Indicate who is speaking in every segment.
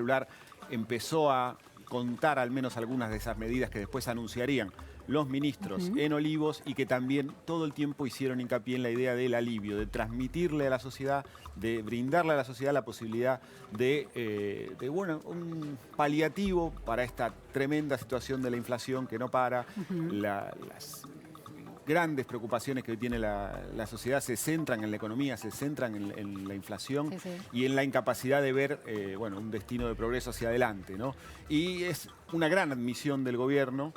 Speaker 1: celular, empezó a contar al menos algunas de esas medidas que después anunciarían los ministros en Olivos y que también todo el tiempo hicieron hincapié en la idea del alivio, de transmitirle a la sociedad, de brindarle a la sociedad la posibilidad de bueno, un paliativo para esta tremenda situación de la inflación que no para, las grandes preocupaciones que hoy tiene la sociedad se centran en la economía, se centran en la inflación y en la incapacidad de ver bueno, un destino de progreso hacia adelante, ¿no? Y es una gran admisión del gobierno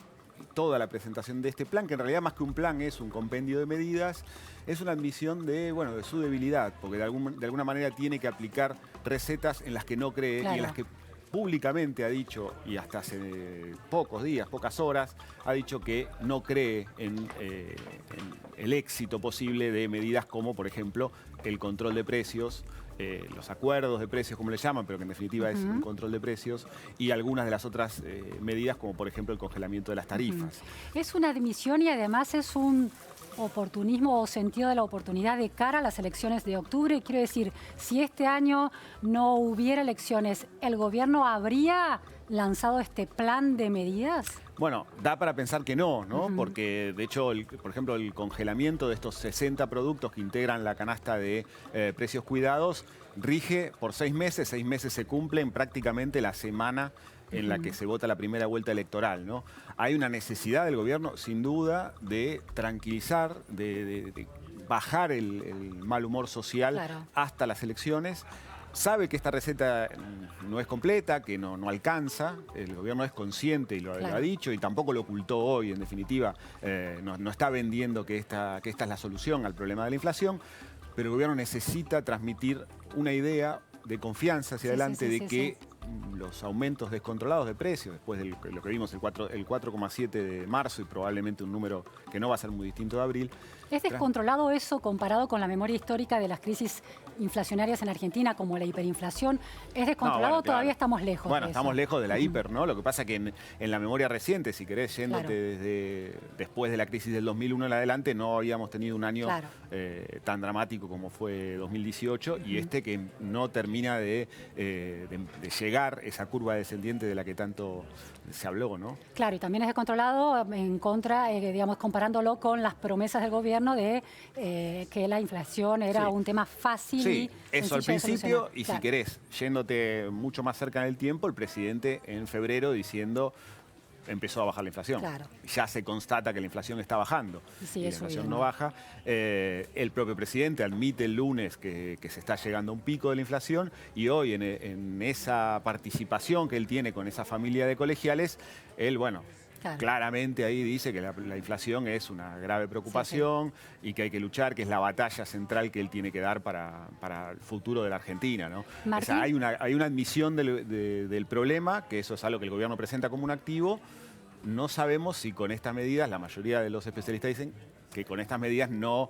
Speaker 1: toda la presentación de este plan, que en realidad más que un plan es un compendio de medidas, es una admisión de, bueno, de su debilidad, porque de alguna manera tiene que aplicar recetas en las que no cree y en las que públicamente ha dicho, y hasta hace pocos días, pocas horas, ha dicho que no cree en el éxito posible de medidas como, por ejemplo, el control de precios, los acuerdos de precios, como le llaman, pero que en definitiva es un control de precios, y algunas de las otras medidas, como por ejemplo el congelamiento de las tarifas.
Speaker 2: Es una admisión y además es un oportunismo o sentido de la oportunidad de cara a las elecciones de octubre. Quiero decir, si este año no hubiera elecciones, ¿el gobierno habría lanzado este plan de medidas?
Speaker 1: Bueno, da para pensar que no, ¿no? Porque, de hecho, por ejemplo, el congelamiento de estos 60 productos que integran la canasta de precios cuidados rige por 6 meses. 6 meses se cumplen prácticamente la semana en la que se vota la primera vuelta electoral, ¿no? Hay una necesidad del gobierno, sin duda, de tranquilizar, de bajar el mal humor social hasta las elecciones. Sabe que esta receta no es completa, que no alcanza, el gobierno es consciente y lo ha dicho y tampoco lo ocultó hoy, en definitiva, no está vendiendo que esta es la solución al problema de la inflación, pero el gobierno necesita transmitir una idea de confianza hacia adelante de que los aumentos descontrolados de precios, después de lo que vimos el 4,7 de marzo y probablemente un número que no va a ser muy distinto de abril.
Speaker 2: ¿Es descontrolado eso comparado con la memoria histórica de las crisis inflacionarias en Argentina, como la hiperinflación? ¿Es descontrolado o todavía estamos lejos de eso?
Speaker 1: Bueno, estamos lejos de la hiper, ¿no? Lo que pasa es que en la memoria reciente, si querés, yéndote desde después de la crisis del 2001 en adelante, no habíamos tenido un año tan dramático como fue 2018 y este que no termina de llegar esa curva descendiente de la que tanto se habló, ¿no?
Speaker 2: Claro, y también es descontrolado en contra, digamos, comparándolo con las promesas del gobierno de que la inflación era un tema fácil.
Speaker 1: Sí, eso al principio, y si querés, yéndote mucho más cerca en el tiempo, el presidente en febrero diciendo empezó a bajar la inflación. Ya se constata que la inflación está bajando y la inflación no baja. El propio presidente admite el lunes que se está llegando a un pico de la inflación y hoy en esa participación que él tiene con esa familia de colegiales, él, bueno, claramente ahí dice que la inflación es una grave preocupación y que hay que luchar, que es la batalla central que él tiene que dar para el futuro de la Argentina, ¿no? O sea, hay una admisión del problema, que eso es algo que el gobierno presenta como un activo. No sabemos si con estas medidas, la mayoría de los especialistas dicen que con estas medidas no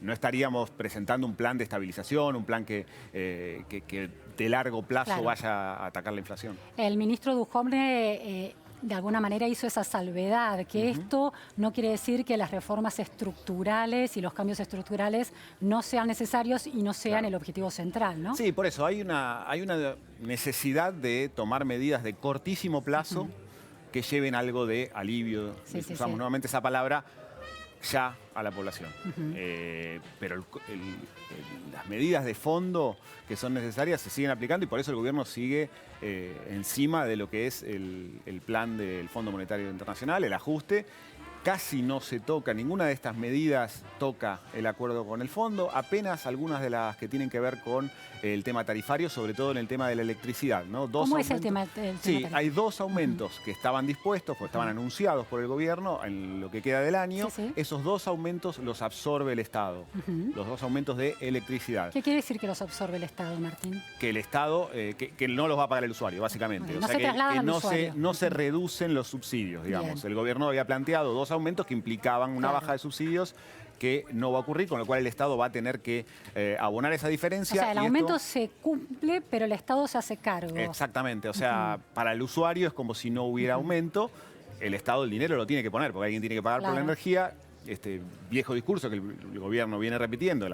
Speaker 1: estaríamos presentando un plan de estabilización, un plan que de largo plazo vaya a atacar la inflación.
Speaker 2: El ministro Dujovne de alguna manera hizo esa salvedad, que esto no quiere decir que las reformas estructurales y los cambios estructurales no sean necesarios y no sean el objetivo central, ¿no?
Speaker 1: Sí, por eso hay una necesidad de tomar medidas de cortísimo plazo que lleven algo de alivio, usamos nuevamente esa palabra, ya a la población. Pero las medidas de fondo que son necesarias se siguen aplicando y por eso el gobierno sigue encima de lo que es el plan del Fondo Monetario Internacional, el ajuste. Casi no se toca, ninguna de estas medidas toca el acuerdo con el fondo, apenas algunas de las que tienen que ver con el tema tarifario, sobre todo en el tema de la electricidad, ¿no?
Speaker 2: ¿Cómo es el tema?
Speaker 1: Sí, hay 2 aumentos que estaban dispuestos, porque estaban anunciados por el gobierno en lo que queda del año. Esos 2 aumentos los absorbe el Estado, los 2 aumentos de electricidad.
Speaker 2: ¿Qué quiere decir que los absorbe el Estado, Martín?
Speaker 1: Que el Estado, que no los va a pagar el usuario, básicamente.
Speaker 2: Bueno, o sea, que
Speaker 1: no se reducen los subsidios, digamos. El gobierno había planteado 2 aumentos que implicaban una baja de subsidios que no va a ocurrir, con lo cual el Estado va a tener que abonar esa diferencia.
Speaker 2: O sea, el aumento se cumple, pero el Estado se hace cargo.
Speaker 1: Exactamente, o sea, para el usuario es como si no hubiera aumento, el Estado el dinero lo tiene que poner, porque alguien tiene que pagar por la energía, este viejo discurso que el gobierno viene repitiendo,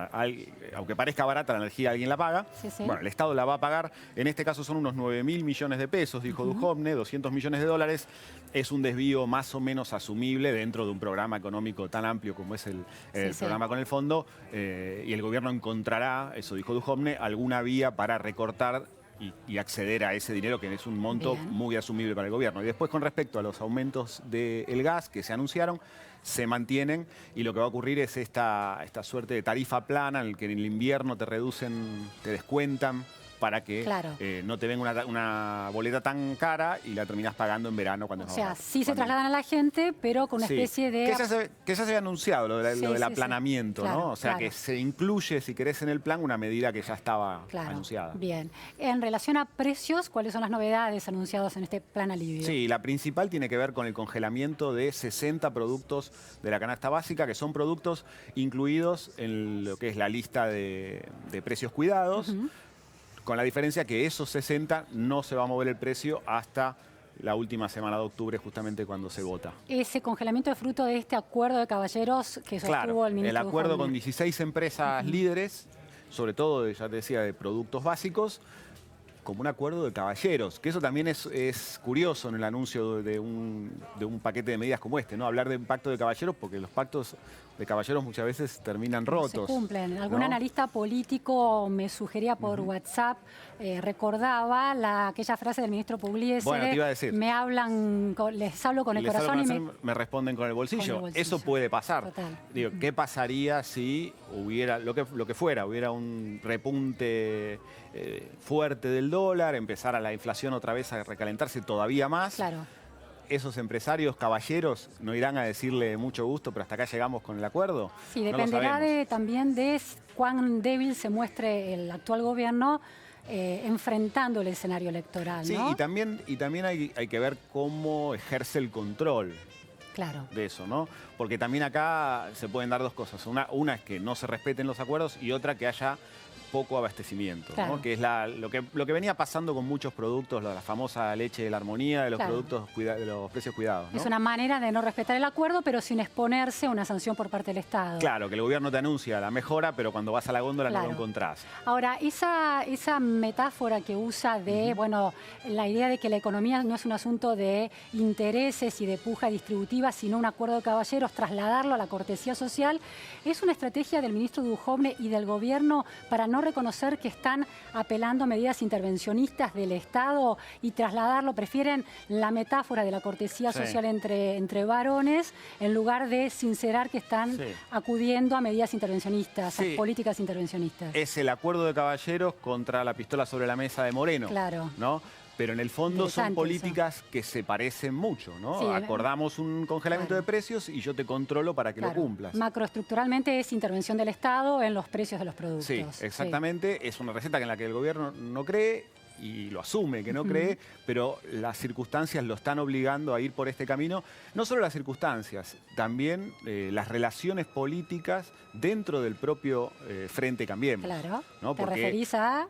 Speaker 1: aunque parezca barata la energía, alguien la paga.
Speaker 2: Sí, sí.
Speaker 1: Bueno, el Estado la va a pagar. En este caso son unos 9.000 millones de pesos, dijo Duhovne, 200 millones de dólares. Es un desvío más o menos asumible dentro de un programa económico tan amplio como es el programa con el fondo. Y el gobierno encontrará, eso dijo Duhovne, alguna vía para recortar y acceder a ese dinero, que es un monto muy asumible para el gobierno. Y después, con respecto a los aumentos del gas que se anunciaron, se mantienen, y lo que va a ocurrir es esta suerte de tarifa plana en el que en el invierno te reducen, te descuentan para que no te venga una boleta tan cara y la terminas pagando en verano cuando
Speaker 2: O sea, sí se trasladan a la gente, pero con una especie de...
Speaker 1: Que ya se había anunciado lo del aplanamiento,
Speaker 2: claro,
Speaker 1: ¿no? O sea, que se incluye, si querés, en el plan una medida que ya estaba
Speaker 2: Claro,
Speaker 1: anunciada.
Speaker 2: bien. En relación a precios, ¿cuáles son las novedades anunciadas en este plan alivio?
Speaker 1: Sí, la principal tiene que ver con el congelamiento de 60 productos de la canasta básica, que son productos incluidos en lo que es la lista de precios cuidados, con la diferencia que esos 60 no se va a mover el precio hasta la última semana de octubre, justamente cuando se vota.
Speaker 2: Ese congelamiento es fruto de este acuerdo de caballeros que sostuvo el ministro
Speaker 1: el acuerdo
Speaker 2: Duhovne.
Speaker 1: con 16 empresas líderes, sobre todo, ya te decía, de productos básicos, como un acuerdo de caballeros, que eso también es curioso en el anuncio de un paquete de medidas como este, ¿no? Hablar de un pacto de caballeros, porque los pactos de caballeros muchas veces terminan rotos.
Speaker 2: Se cumplen. Algún
Speaker 1: ¿no?
Speaker 2: analista político me sugería por WhatsApp, recordaba aquella frase del ministro Pugliese,
Speaker 1: bueno, te iba a decir.
Speaker 2: les hablo con el corazón y
Speaker 1: me responden con el bolsillo. Eso puede pasar.
Speaker 2: Total.
Speaker 1: Digo, ¿qué pasaría si hubiera, lo que fuera, hubiera un repunte fuerte del dólar, empezara la inflación otra vez a recalentarse todavía más?
Speaker 2: Claro.
Speaker 1: Esos empresarios caballeros no irán a decirle mucho gusto, pero hasta acá llegamos con el acuerdo.
Speaker 2: Sí,
Speaker 1: No lo
Speaker 2: dependerá
Speaker 1: sabemos.
Speaker 2: también de cuán débil se muestre el actual gobierno enfrentando el escenario electoral,
Speaker 1: Sí,
Speaker 2: ¿no?
Speaker 1: y también hay que ver cómo ejerce el control
Speaker 2: Claro.
Speaker 1: de eso, ¿no? Porque también acá se pueden dar dos cosas. Una es que no se respeten los acuerdos y otra que haya poco abastecimiento,
Speaker 2: Claro.
Speaker 1: ¿no? Que es lo que venía pasando con muchos productos, la famosa leche de la armonía, de los productos de los precios cuidados, ¿no?
Speaker 2: Es una manera de no respetar el acuerdo, pero sin exponerse a una sanción por parte del Estado.
Speaker 1: Claro, que el gobierno te anuncia la mejora, pero cuando vas a la góndola no lo encontrás.
Speaker 2: Ahora, esa metáfora que usa de, bueno, la idea de que la economía no es un asunto de intereses y de puja distributiva, sino un acuerdo de caballeros, trasladarlo a la cortesía social, es una estrategia del ministro Duhovne y del gobierno para no reconocer que están apelando a medidas intervencionistas del Estado y trasladarlo, prefieren la metáfora de la cortesía social entre varones en lugar de sincerar que están acudiendo a medidas intervencionistas, a políticas intervencionistas.
Speaker 1: Es el acuerdo de caballeros contra la pistola sobre la mesa de Moreno, ¿no? Pero en el fondo son políticas que se parecen mucho, ¿no?
Speaker 2: Sí,
Speaker 1: acordamos un congelamiento de precios y yo te controlo para que lo cumplas.
Speaker 2: Macroestructuralmente es intervención del Estado en los precios de los productos.
Speaker 1: Sí, exactamente. Es una receta en la que el gobierno no cree y lo asume que no cree, pero las circunstancias lo están obligando a ir por este camino. No solo las circunstancias, también las relaciones políticas dentro del propio Frente Cambiemos.
Speaker 2: Claro.
Speaker 1: ¿no?
Speaker 2: ¿Te referís a...?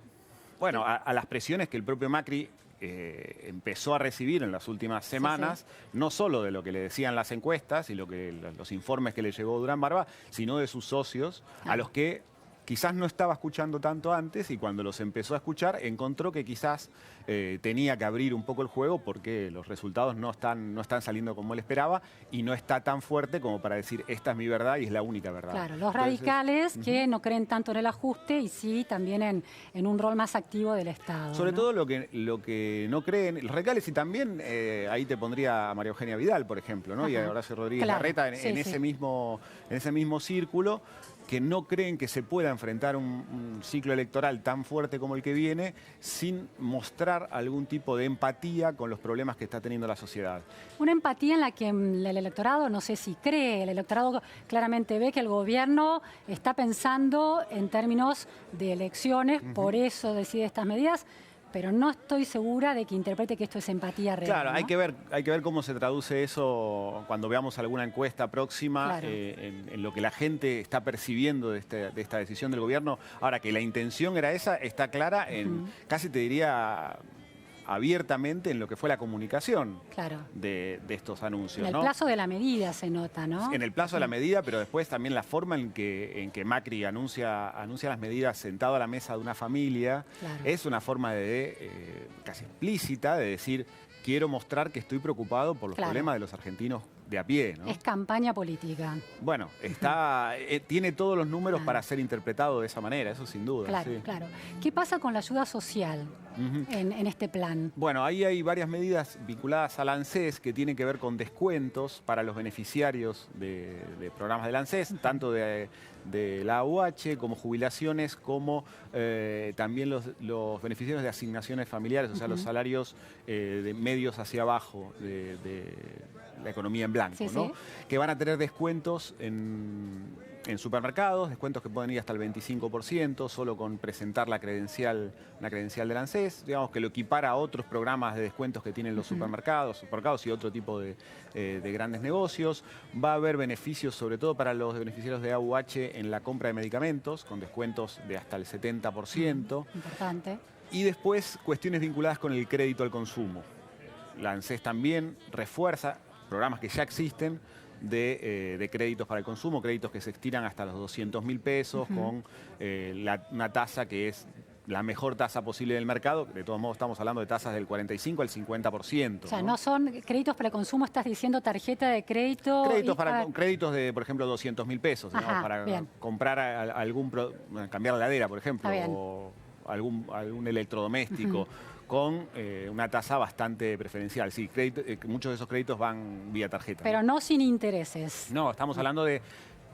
Speaker 1: Bueno, a las presiones que el propio Macri empezó a recibir en las últimas semanas, no solo de lo que le decían las encuestas y los informes que le llevó Durán Barba, sino de sus socios, a los que quizás no estaba escuchando tanto antes, y cuando los empezó a escuchar encontró que quizás tenía que abrir un poco el juego porque los resultados no están saliendo como él esperaba y no está tan fuerte como para decir esta es mi verdad y es la única verdad.
Speaker 2: Claro, los radicales que no creen tanto en el ajuste y sí también en un rol más activo del Estado.
Speaker 1: Sobre todo lo que no creen, los radicales, y también ahí te pondría a María Eugenia Vidal, por ejemplo, ¿no? Y a Horacio Rodríguez Larreta en ese mismo círculo, que no creen que se pueda enfrentar un ciclo electoral tan fuerte como el que viene sin mostrar algún tipo de empatía con los problemas que está teniendo la sociedad.
Speaker 2: Una empatía en la que el electorado, no sé si cree, el electorado claramente ve que el gobierno está pensando en términos de elecciones, por eso decide estas medidas, pero no estoy segura de que interprete que esto es empatía real.
Speaker 1: Claro,
Speaker 2: ¿no?
Speaker 1: hay que ver cómo se traduce eso cuando veamos alguna encuesta próxima en lo que la gente está percibiendo de esta decisión del gobierno. Ahora, que la intención era esa, está clara en, casi te diría, abiertamente en lo que fue la comunicación
Speaker 2: Claro.
Speaker 1: de estos anuncios.
Speaker 2: En el plazo de la medida se nota, ¿no?
Speaker 1: En el plazo de la medida, pero después también la forma en que Macri anuncia las medidas sentado a la mesa de una familia,
Speaker 2: Claro.
Speaker 1: es una forma casi explícita de decir, quiero mostrar que estoy preocupado por los
Speaker 2: Claro.
Speaker 1: problemas de los argentinos de a pie, ¿no?
Speaker 2: Es campaña política.
Speaker 1: Bueno, tiene todos los números
Speaker 2: Claro.
Speaker 1: para ser interpretado de esa manera, eso sin duda.
Speaker 2: Claro,
Speaker 1: sí.
Speaker 2: claro. ¿Qué pasa con la ayuda social en este plan?
Speaker 1: Bueno, ahí hay varias medidas vinculadas al ANSES que tienen que ver con descuentos para los beneficiarios de programas del ANSES, tanto de la AUH como jubilaciones, como también los beneficiarios de asignaciones familiares, o sea, los salarios de medios hacia abajo de la economía en blanco,
Speaker 2: Sí,
Speaker 1: ¿no?
Speaker 2: sí.
Speaker 1: Que van a tener descuentos en supermercados, descuentos que pueden ir hasta el 25%, solo con presentar una credencial del ANSES, digamos que lo equipara a otros programas de descuentos que tienen los supermercados y otro tipo de grandes negocios. Va a haber beneficios, sobre todo para los beneficiarios de AUH, en la compra de medicamentos, con descuentos de hasta el 70%.
Speaker 2: Importante.
Speaker 1: Y después, cuestiones vinculadas con el crédito al consumo. La ANSES también refuerza programas que ya existen de créditos para el consumo, créditos que se estiran hasta los 200.000 pesos, con una tasa que es la mejor tasa posible del mercado. De todos modos, estamos hablando de tasas del 45 al 50%.
Speaker 2: O sea, no son créditos para el consumo, estás diciendo tarjeta de crédito.
Speaker 1: Créditos de, por ejemplo, 200.000 pesos, digamos,
Speaker 2: Ajá,
Speaker 1: para
Speaker 2: bien.
Speaker 1: comprar cambiar la heladera, por ejemplo,
Speaker 2: Está bien.
Speaker 1: o algún electrodoméstico. Con una tasa bastante preferencial. Sí, muchos de esos créditos van vía tarjeta.
Speaker 2: Pero no sin intereses.
Speaker 1: No, estamos hablando de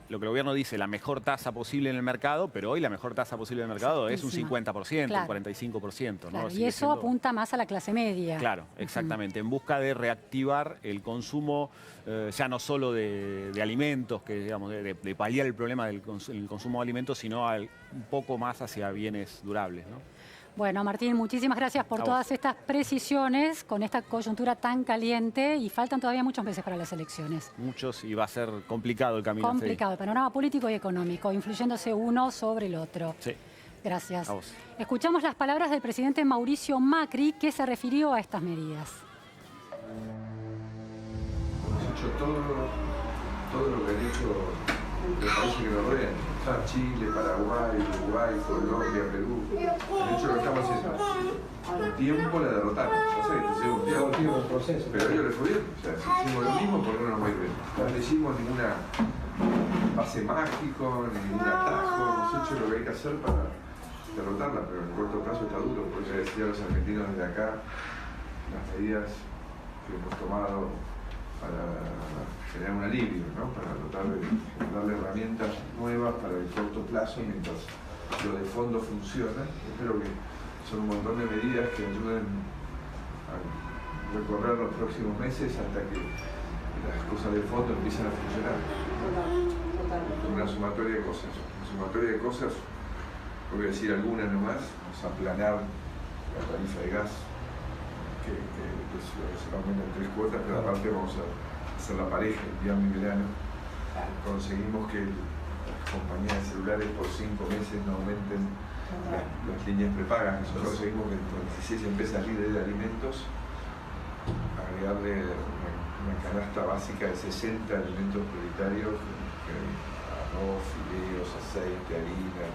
Speaker 1: lo que el gobierno dice, la mejor tasa posible en el mercado, pero hoy la mejor tasa posible en el mercado es un 50%,
Speaker 2: Claro.
Speaker 1: un 45%.
Speaker 2: Claro,
Speaker 1: ¿no?
Speaker 2: y
Speaker 1: Sigue
Speaker 2: eso
Speaker 1: siendo-
Speaker 2: apunta más a la clase media.
Speaker 1: Claro, exactamente, en busca de reactivar el consumo, ya no solo de alimentos, que digamos, de paliar el problema del el consumo de alimentos, sino un poco más hacia bienes durables, ¿no?
Speaker 2: Bueno, Martín, muchísimas gracias por
Speaker 1: A
Speaker 2: todas
Speaker 1: vos.
Speaker 2: estas precisiones con esta coyuntura tan caliente y faltan todavía muchos meses para las elecciones.
Speaker 1: Muchos, y va a ser complicado el camino.
Speaker 2: Complicado, panorama político y económico, influyéndose uno sobre el otro.
Speaker 1: Sí.
Speaker 2: Gracias.
Speaker 1: A vos.
Speaker 2: Escuchamos las palabras del presidente Mauricio Macri, que se refirió a estas medidas.
Speaker 3: Hemos hecho todo lo que han hecho los países que nos rodean. Chile, Paraguay, Uruguay, Colombia, Perú. Han hecho lo que estamos haciendo. Un tiempo la derrotaron. Yo sé que lleva un tiempo.
Speaker 4: proceso.
Speaker 3: Pero a ellos les fue bien. O sea, si hicimos lo mismo, ¿por qué no nos va a ir bien? No hicimos ninguna pase mágico, ningún atajo. Hemos hecho lo que hay que hacer para derrotarla, pero en el corto plazo está duro. Por eso decía a los argentinos desde acá, las medidas que hemos tomado para generar un alivio, ¿no? Para tratar de darle herramientas nuevas para el corto plazo mientras lo de fondo funciona. Espero que son un montón de medidas que ayuden a recorrer los próximos meses hasta que las cosas de fondo empiecen a funcionar. Una sumatoria de cosas, voy a decir algunas nomás, vamos a aplanar la tarifa de gas, que se aumenta en 3 cuotas, pero aparte vamos a hacer la pareja, invierno y verano. Conseguimos que las compañías de celulares por 5 meses no aumenten las líneas prepagas. Nosotros conseguimos que con 16 empresas líderes de alimentos agregarle una canasta básica de 60 alimentos prioritarios, arroz, fideos, aceite, harina,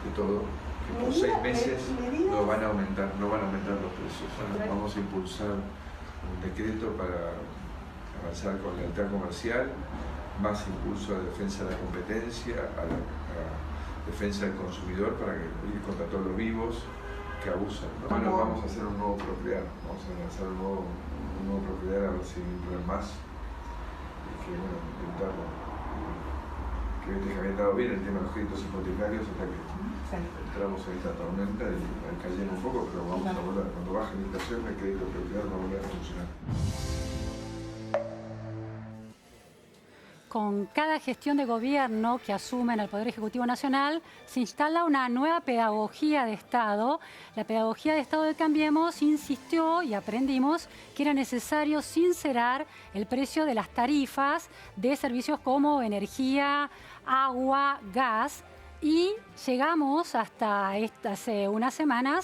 Speaker 3: de todo. Que por 6 meses no van a aumentar los precios. Vamos a impulsar un decreto para avanzar con lealtad comercial, más impulso a la defensa de la competencia, a la defensa del consumidor para ir contra todos los vivos que abusan. Bueno, vamos a hacer un nuevo Procrear, vamos a lanzar un nuevo Procrear a ver si implementan más y que bueno, intentarlo. Que había estado bien el tema de los créditos hipotecarios hasta que entramos en esta tormenta y cayeron un poco, pero vamos a volver. Cuando baje la inflación, el crédito Procrear va a volver a funcionar.
Speaker 2: Con cada gestión de gobierno que asume en el Poder Ejecutivo Nacional, se instala una nueva pedagogía de Estado. La pedagogía de Estado de Cambiemos insistió y aprendimos que era necesario sincerar el precio de las tarifas de servicios como energía, agua, gas. Y llegamos hasta hace unas semanas